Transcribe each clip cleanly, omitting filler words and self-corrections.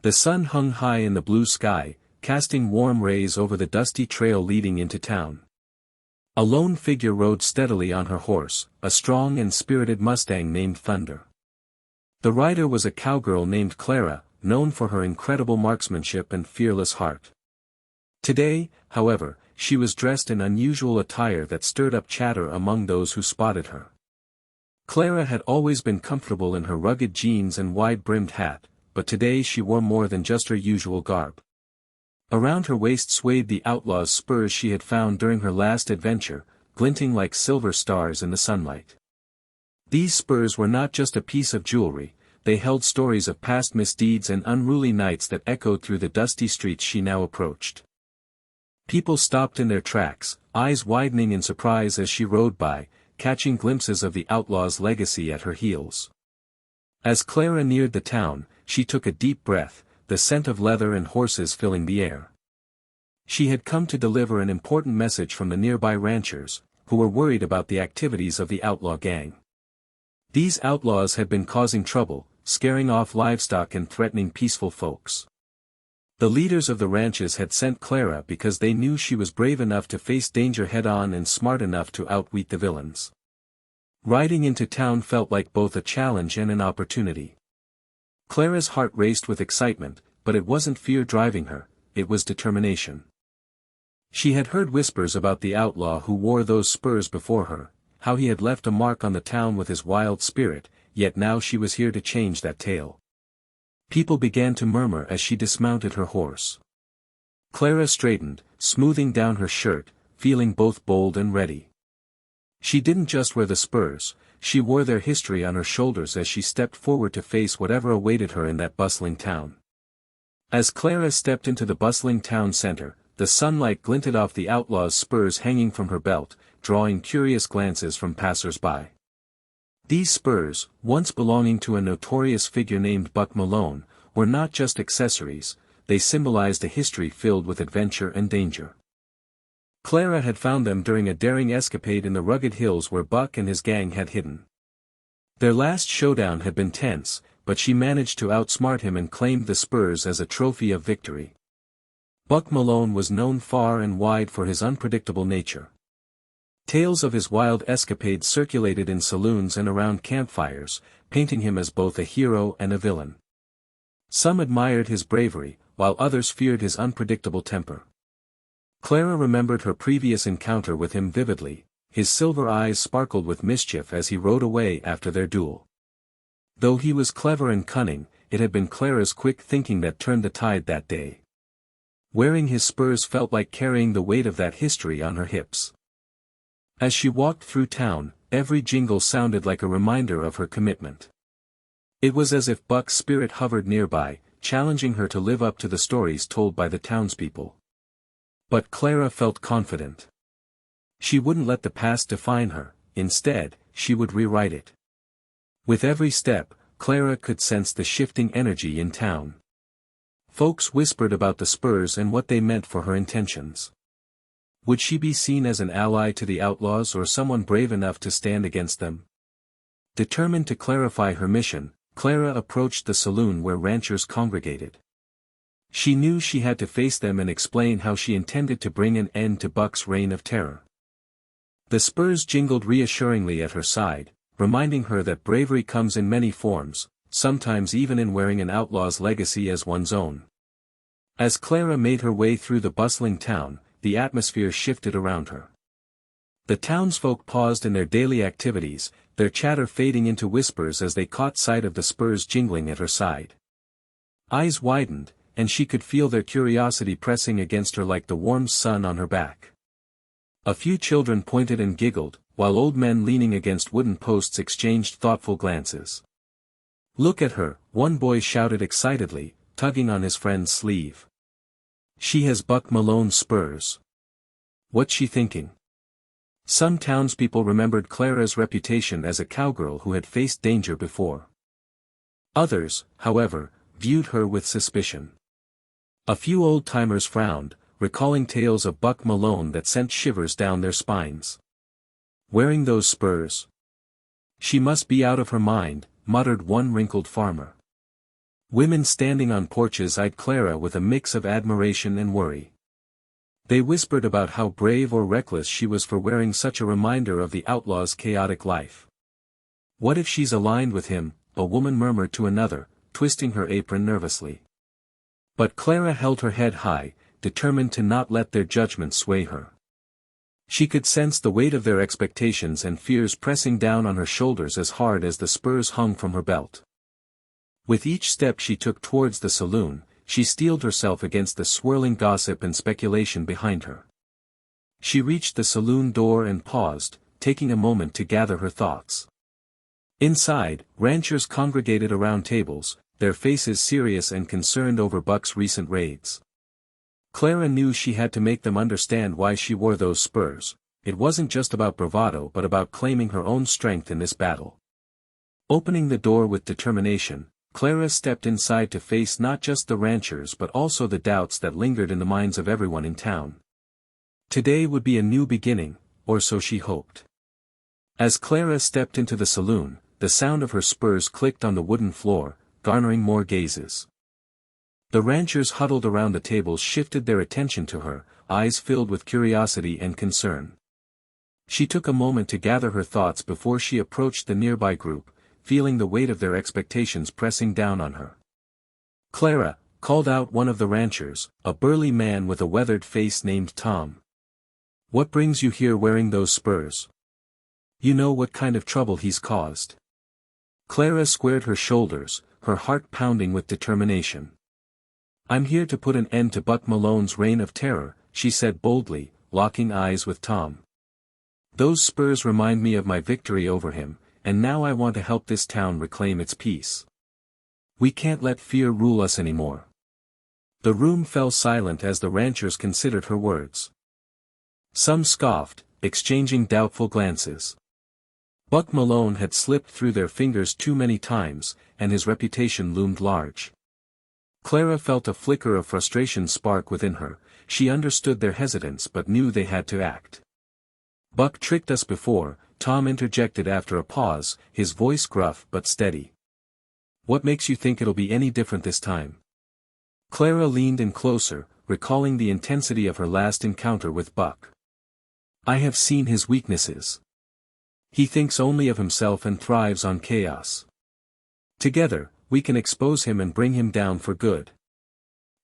The sun hung high in the blue sky, casting warm rays over the dusty trail leading into town. A lone figure rode steadily on her horse, a strong and spirited Mustang named Thunder. The rider was a cowgirl named Clara, known for her incredible marksmanship and fearless heart. Today, however, she was dressed in unusual attire that stirred up chatter among those who spotted her. Clara had always been comfortable in her rugged jeans and wide-brimmed hat, but today she wore more than just her usual garb. Around her waist swayed the Outlaw's spurs she had found during her last adventure, glinting like silver stars in the sunlight. These spurs were not just a piece of jewelry, they held stories of past misdeeds and unruly nights that echoed through the dusty streets she now approached. People stopped in their tracks, eyes widening in surprise as she rode by, catching glimpses of the Outlaw's legacy at her heels. As Clara neared the town, she took a deep breath, the scent of leather and horses filling the air. She had come to deliver an important message from the nearby ranchers, who were worried about the activities of the outlaw gang. These outlaws had been causing trouble, scaring off livestock and threatening peaceful folks. The leaders of the ranches had sent Clara because they knew she was brave enough to face danger head-on and smart enough to outwit the villains. Riding into town felt like both a challenge and an opportunity. Clara's heart raced with excitement, but it wasn't fear driving her, it was determination. She had heard whispers about the outlaw who wore those spurs before her, how he had left a mark on the town with his wild spirit, yet now she was here to change that tale. People began to murmur as she dismounted her horse. Clara straightened, smoothing down her shirt, feeling both bold and ready. She didn't just wear the spurs, she wore their history on her shoulders as she stepped forward to face whatever awaited her in that bustling town. As Clara stepped into the bustling town center, the sunlight glinted off the outlaw's spurs hanging from her belt, drawing curious glances from passers-by. These spurs, once belonging to a notorious figure named Buck Malone, were not just accessories, they symbolized a history filled with adventure and danger. Clara had found them during a daring escapade in the rugged hills where Buck and his gang had hidden. Their last showdown had been tense, but she managed to outsmart him and claimed the spurs as a trophy of victory. Buck Malone was known far and wide for his unpredictable nature. Tales of his wild escapades circulated in saloons and around campfires, painting him as both a hero and a villain. Some admired his bravery, while others feared his unpredictable temper. Clara remembered her previous encounter with him vividly, his silver eyes sparkled with mischief as he rode away after their duel. Though he was clever and cunning, it had been Clara's quick thinking that turned the tide that day. Wearing his spurs felt like carrying the weight of that history on her hips. As she walked through town, every jingle sounded like a reminder of her commitment. It was as if Buck's spirit hovered nearby, challenging her to live up to the stories told by the townspeople. But Clara felt confident. She wouldn't let the past define her, instead, she would rewrite it. With every step, Clara could sense the shifting energy in town. Folks whispered about the spurs and what they meant for her intentions. Would she be seen as an ally to the outlaws or someone brave enough to stand against them? Determined to clarify her mission, Clara approached the saloon where ranchers congregated. She knew she had to face them and explain how she intended to bring an end to Buck's reign of terror. The spurs jingled reassuringly at her side, reminding her that bravery comes in many forms, sometimes even in wearing an outlaw's legacy as one's own. As Clara made her way through the bustling town, the atmosphere shifted around her. The townsfolk paused in their daily activities, their chatter fading into whispers as they caught sight of the spurs jingling at her side. Eyes widened, and she could feel their curiosity pressing against her like the warm sun on her back. A few children pointed and giggled, while old men leaning against wooden posts exchanged thoughtful glances. "Look at her," one boy shouted excitedly, tugging on his friend's sleeve. "She has Buck Malone's spurs. What's she thinking?" Some townspeople remembered Clara's reputation as a cowgirl who had faced danger before. Others, however, viewed her with suspicion. A few old-timers frowned, recalling tales of Buck Malone that sent shivers down their spines. Wearing those spurs? She must be out of her mind, muttered one wrinkled farmer. Women standing on porches eyed Clara with a mix of admiration and worry. They whispered about how brave or reckless she was for wearing such a reminder of the outlaw's chaotic life. "What if she's aligned with him?" a woman murmured to another, twisting her apron nervously. But Clara held her head high, determined to not let their judgment sway her. She could sense the weight of their expectations and fears pressing down on her shoulders as hard as the spurs hung from her belt. With each step she took towards the saloon, she steeled herself against the swirling gossip and speculation behind her. She reached the saloon door and paused, taking a moment to gather her thoughts. Inside, ranchers congregated around tables, their faces serious and concerned over Buck's recent raids. Clara knew she had to make them understand why she wore those spurs. It wasn't just about bravado but about claiming her own strength in this battle. Opening the door with determination, Clara stepped inside to face not just the ranchers but also the doubts that lingered in the minds of everyone in town. Today would be a new beginning, or so she hoped. As Clara stepped into the saloon, the sound of her spurs clicked on the wooden floor, garnering more gazes. The ranchers huddled around the tables shifted their attention to her, eyes filled with curiosity and concern. She took a moment to gather her thoughts before she approached the nearby group, feeling the weight of their expectations pressing down on her. "Clara," called out one of the ranchers, a burly man with a weathered face named Tom. "What brings you here wearing those spurs? You know what kind of trouble he's caused." Clara squared her shoulders, her heart pounding with determination. "I'm here to put an end to Buck Malone's reign of terror," she said boldly, locking eyes with Tom. "Those spurs remind me of my victory over him, and now I want to help this town reclaim its peace. We can't let fear rule us anymore." The room fell silent as the ranchers considered her words. Some scoffed, exchanging doubtful glances. Buck Malone had slipped through their fingers too many times, and his reputation loomed large. Clara felt a flicker of frustration spark within her. She understood their hesitance but knew they had to act. "Buck tricked us before," Tom interjected after a pause, his voice gruff but steady. "What makes you think it'll be any different this time?" Clara leaned in closer, recalling the intensity of her last encounter with Buck. "I have seen his weaknesses. He thinks only of himself and thrives on chaos. Together, we can expose him and bring him down for good."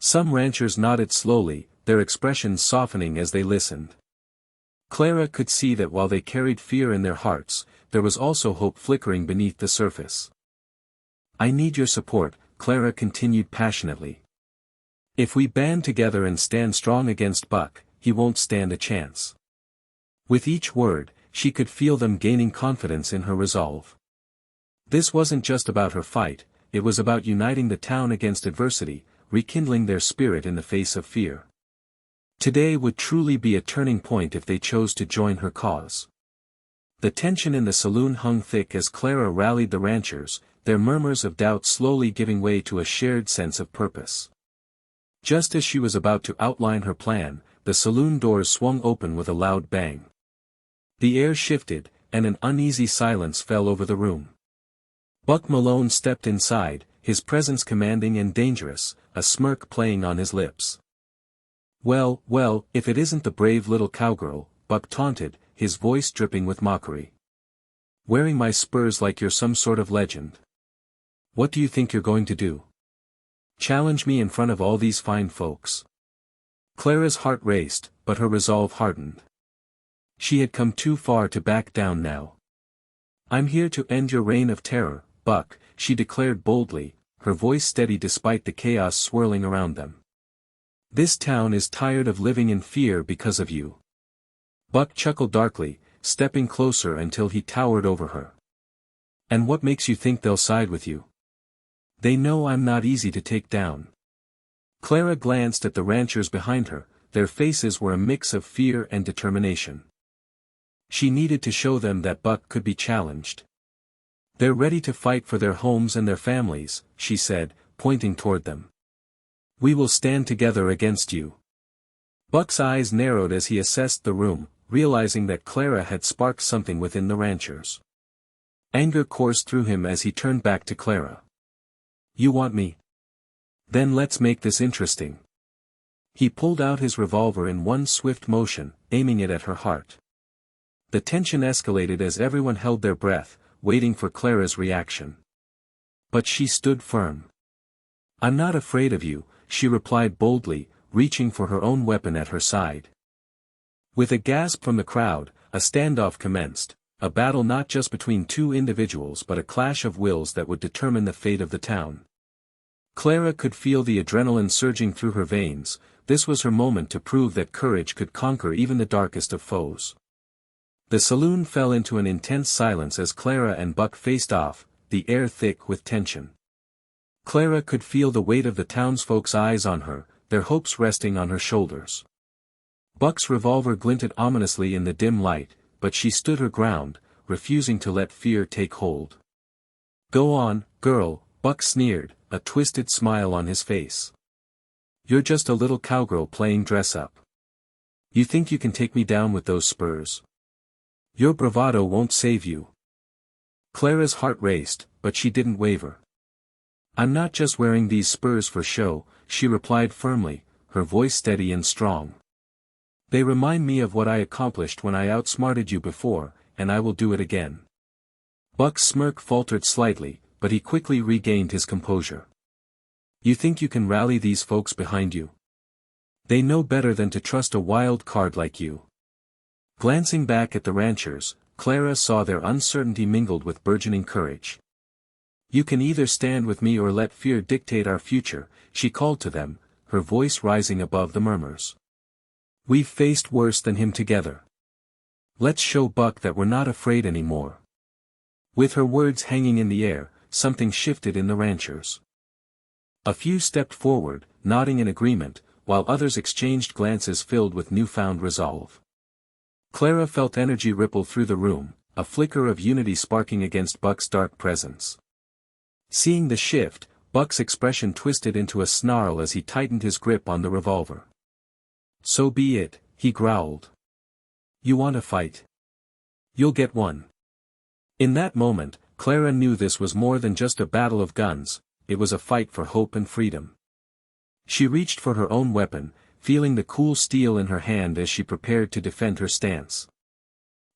Some ranchers nodded slowly, their expressions softening as they listened. Clara could see that while they carried fear in their hearts, there was also hope flickering beneath the surface. "I need your support," Clara continued passionately. "If we band together and stand strong against Buck, he won't stand a chance." With each word, she could feel them gaining confidence in her resolve. This wasn't just about her fight, it was about uniting the town against adversity, rekindling their spirit in the face of fear. Today would truly be a turning point if they chose to join her cause. The tension in the saloon hung thick as Clara rallied the ranchers, their murmurs of doubt slowly giving way to a shared sense of purpose. Just as she was about to outline her plan, the saloon doors swung open with a loud bang. The air shifted, and an uneasy silence fell over the room. Buck Malone stepped inside, his presence commanding and dangerous, a smirk playing on his lips. Well, if it isn't the brave little cowgirl," Buck taunted, his voice dripping with mockery. "Wearing my spurs like you're some sort of legend. What do you think you're going to do? Challenge me in front of all these fine folks?" Clara's heart raced, but her resolve hardened. She had come too far to back down now. "I'm here to end your reign of terror, Buck," she declared boldly, her voice steady despite the chaos swirling around them. "This town is tired of living in fear because of you." Buck chuckled darkly, stepping closer until he towered over her. "And what makes you think they'll side with you? They know I'm not easy to take down." Clara glanced at the ranchers behind her, their faces were a mix of fear and determination. She needed to show them that Buck could be challenged. "They're ready to fight for their homes and their families," she said, pointing toward them. "We will stand together against you." Buck's eyes narrowed as he assessed the room, realizing that Clara had sparked something within the ranchers. Anger coursed through him as he turned back to Clara. "You want me?" Then let's make this interesting. He pulled out his revolver in one swift motion, aiming it at her heart. The tension escalated as everyone held their breath, waiting for Clara's reaction. But she stood firm. "I'm not afraid of you," she replied boldly, reaching for her own weapon at her side. With a gasp from the crowd, a standoff commenced, a battle not just between two individuals but a clash of wills that would determine the fate of the town. Clara could feel the adrenaline surging through her veins. This was her moment to prove that courage could conquer even the darkest of foes. The saloon fell into an intense silence as Clara and Buck faced off, the air thick with tension. Clara could feel the weight of the townsfolk's eyes on her, their hopes resting on her shoulders. Buck's revolver glinted ominously in the dim light, but she stood her ground, refusing to let fear take hold. "Go on, girl," Buck sneered, a twisted smile on his face. "You're just a little cowgirl playing dress-up. You think you can take me down with those spurs? Your bravado won't save you." Clara's heart raced, but she didn't waver. "I'm not just wearing these spurs for show," she replied firmly, her voice steady and strong. "They remind me of what I accomplished when I outsmarted you before, and I will do it again." Buck's smirk faltered slightly, but he quickly regained his composure. "You think you can rally these folks behind you? They know better than to trust a wild card like you." Glancing back at the ranchers, Clara saw their uncertainty mingled with burgeoning courage. "You can either stand with me or let fear dictate our future," she called to them, her voice rising above the murmurs. "We've faced worse than him together. Let's show Buck that we're not afraid anymore." With her words hanging in the air, something shifted in the ranchers. A few stepped forward, nodding in agreement, while others exchanged glances filled with newfound resolve. Clara felt energy ripple through the room, a flicker of unity sparking against Buck's dark presence. Seeing the shift, Buck's expression twisted into a snarl as he tightened his grip on the revolver. "So be it," he growled. "You want a fight? You'll get one." In that moment, Clara knew this was more than just a battle of guns, it was a fight for hope and freedom. She reached for her own weapon, feeling the cool steel in her hand as she prepared to defend her stance.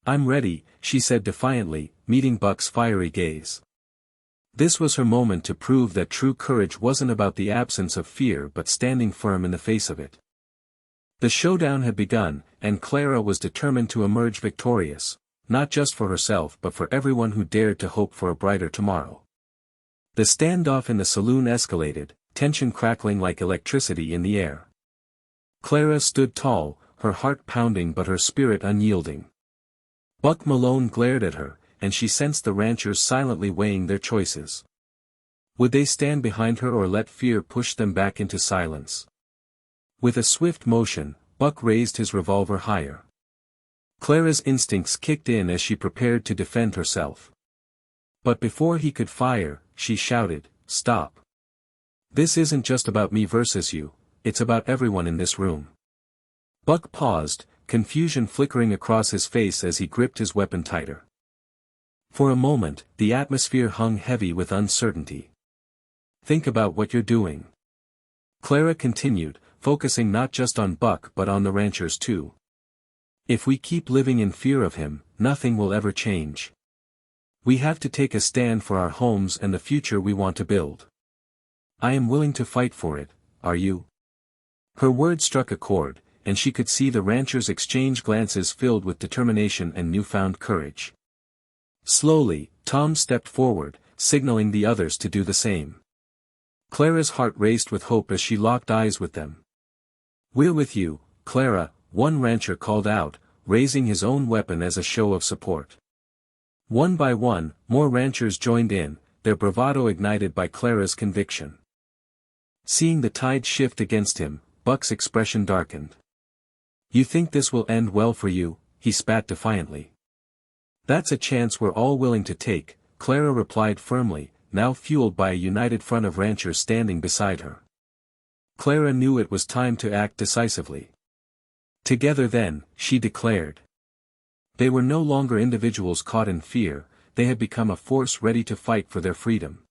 "I'm ready," she said defiantly, meeting Buck's fiery gaze. This was her moment to prove that true courage wasn't about the absence of fear but standing firm in the face of it. The showdown had begun, and Clara was determined to emerge victorious, not just for herself but for everyone who dared to hope for a brighter tomorrow. The standoff in the saloon escalated, tension crackling like electricity in the air. Clara stood tall, her heart pounding but her spirit unyielding. Buck Malone glared at her, and she sensed the ranchers silently weighing their choices. Would they stand behind her or let fear push them back into silence? With a swift motion, Buck raised his revolver higher. Clara's instincts kicked in as she prepared to defend herself. But before he could fire, she shouted, "Stop. This isn't just about me versus you, it's about everyone in this room." Buck paused, confusion flickering across his face as he gripped his weapon tighter. For a moment, the atmosphere hung heavy with uncertainty. "Think about what you're doing," Clara continued, focusing not just on Buck but on the ranchers too. "If we keep living in fear of him, nothing will ever change. We have to take a stand for our homes and the future we want to build. I am willing to fight for it, are you?" Her words struck a chord, and she could see the ranchers exchange glances filled with determination and newfound courage. Slowly, Tom stepped forward, signaling the others to do the same. Clara's heart raced with hope as she locked eyes with them. "We're with you, Clara," one rancher called out, raising his own weapon as a show of support. One by one, more ranchers joined in, their bravado ignited by Clara's conviction. Seeing the tide shift against him, Buck's expression darkened. "You think this will end well for you?" he spat defiantly. "That's a chance we're all willing to take," Clara replied firmly, now fueled by a united front of ranchers standing beside her. Clara knew it was time to act decisively. Together then, she declared. They were no longer individuals caught in fear, they had become a force ready to fight for their freedom.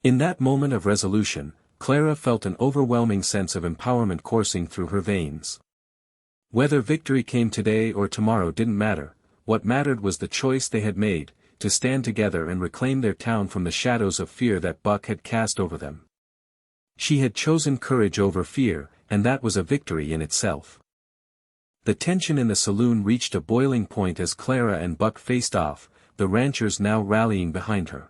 In that moment of resolution, Clara felt an overwhelming sense of empowerment coursing through her veins. Whether victory came today or tomorrow didn't matter, what mattered was the choice they had made, to stand together and reclaim their town from the shadows of fear that Buck had cast over them. She had chosen courage over fear, and that was a victory in itself. The tension in the saloon reached a boiling point as Clara and Buck faced off, the ranchers now rallying behind her.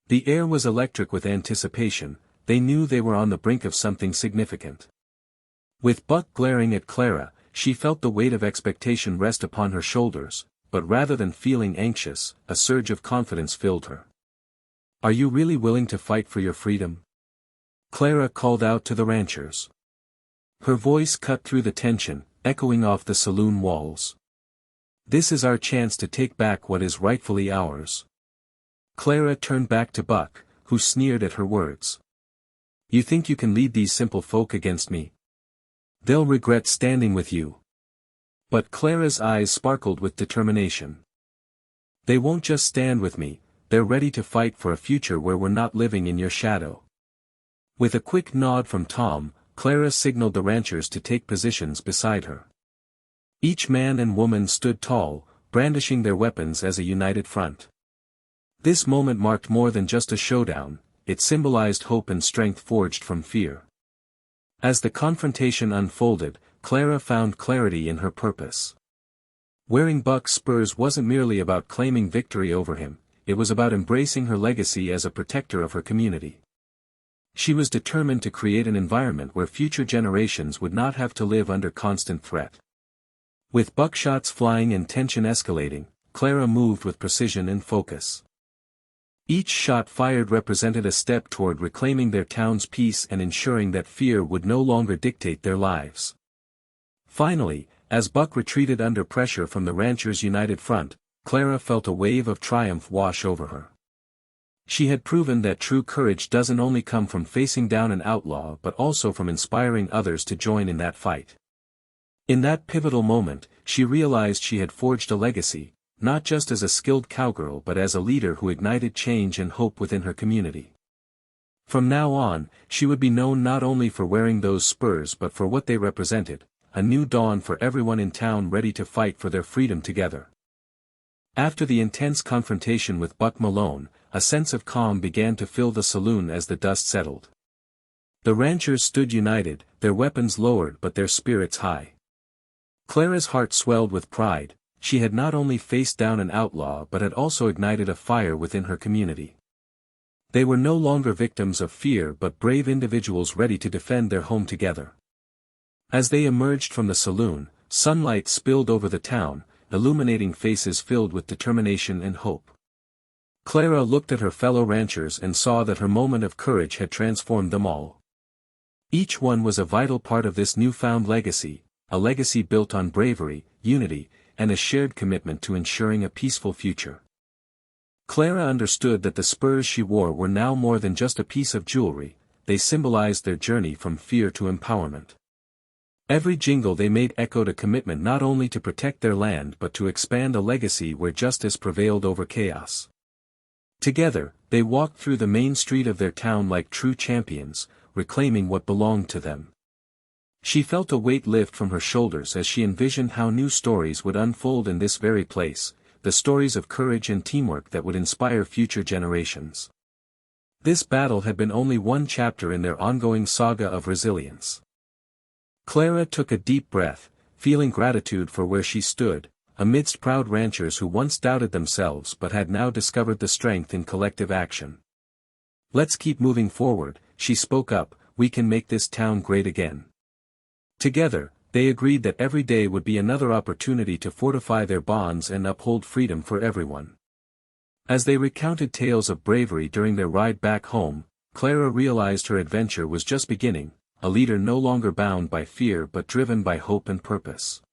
The air was electric with anticipation, they knew they were on the brink of something significant. With Buck glaring at Clara, she felt the weight of expectation rest upon her shoulders, but rather than feeling anxious, a surge of confidence filled her. "Are you really willing to fight for your freedom?" Clara called out to the ranchers. Her voice cut through the tension, echoing off the saloon walls. "This is our chance to take back what is rightfully ours." Clara turned back to Buck, who sneered at her words. "You think you can lead these simple folk against me? They'll regret standing with you." But Clara's eyes sparkled with determination. "They won't just stand with me, they're ready to fight for a future where we're not living in your shadow." With a quick nod from Tom, Clara signaled the ranchers to take positions beside her. Each man and woman stood tall, brandishing their weapons as a united front. This moment marked more than just a showdown, it symbolized hope and strength forged from fear. As the confrontation unfolded, Clara found clarity in her purpose. Wearing Buck's spurs wasn't merely about claiming victory over him, it was about embracing her legacy as a protector of her community. She was determined to create an environment where future generations would not have to live under constant threat. With buckshots flying and tension escalating, Clara moved with precision and focus. Each shot fired represented a step toward reclaiming their town's peace and ensuring that fear would no longer dictate their lives. Finally, as Buck retreated under pressure from the ranchers' united front, Clara felt a wave of triumph wash over her. She had proven that true courage doesn't only come from facing down an outlaw but also from inspiring others to join in that fight. In that pivotal moment, she realized she had forged a legacy, not just as a skilled cowgirl but as a leader who ignited change and hope within her community. From now on, she would be known not only for wearing those spurs but for what they represented, a new dawn for everyone in town ready to fight for their freedom together. After the intense confrontation with Buck Malone, a sense of calm began to fill the saloon as the dust settled. The ranchers stood united, their weapons lowered but their spirits high. Clara's heart swelled with pride, she had not only faced down an outlaw but had also ignited a fire within her community. They were no longer victims of fear but brave individuals ready to defend their home together. As they emerged from the saloon, sunlight spilled over the town, illuminating faces filled with determination and hope. Clara looked at her fellow ranchers and saw that her moment of courage had transformed them all. Each one was a vital part of this newfound legacy, a legacy built on bravery, unity, and a shared commitment to ensuring a peaceful future. Clara understood that the spurs she wore were now more than just a piece of jewelry, they symbolized their journey from fear to empowerment. Every jingle they made echoed a commitment not only to protect their land but to expand a legacy where justice prevailed over chaos. Together, they walked through the main street of their town like true champions, reclaiming what belonged to them. She felt a weight lift from her shoulders as she envisioned how new stories would unfold in this very place, the stories of courage and teamwork that would inspire future generations. This battle had been only one chapter in their ongoing saga of resilience. Clara took a deep breath, feeling gratitude for where she stood, amidst proud ranchers who once doubted themselves but had now discovered the strength in collective action. "Let's keep moving forward," she spoke up, "we can make this town great again." Together, they agreed that every day would be another opportunity to fortify their bonds and uphold freedom for everyone. As they recounted tales of bravery during their ride back home, Clara realized her adventure was just beginning, a leader no longer bound by fear but driven by hope and purpose.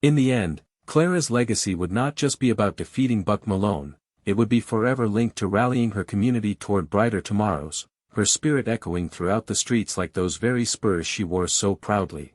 In the end, Clara's legacy would not just be about defeating Buck Malone, it would be forever linked to rallying her community toward brighter tomorrows, her spirit echoing throughout the streets like those very spurs she wore so proudly.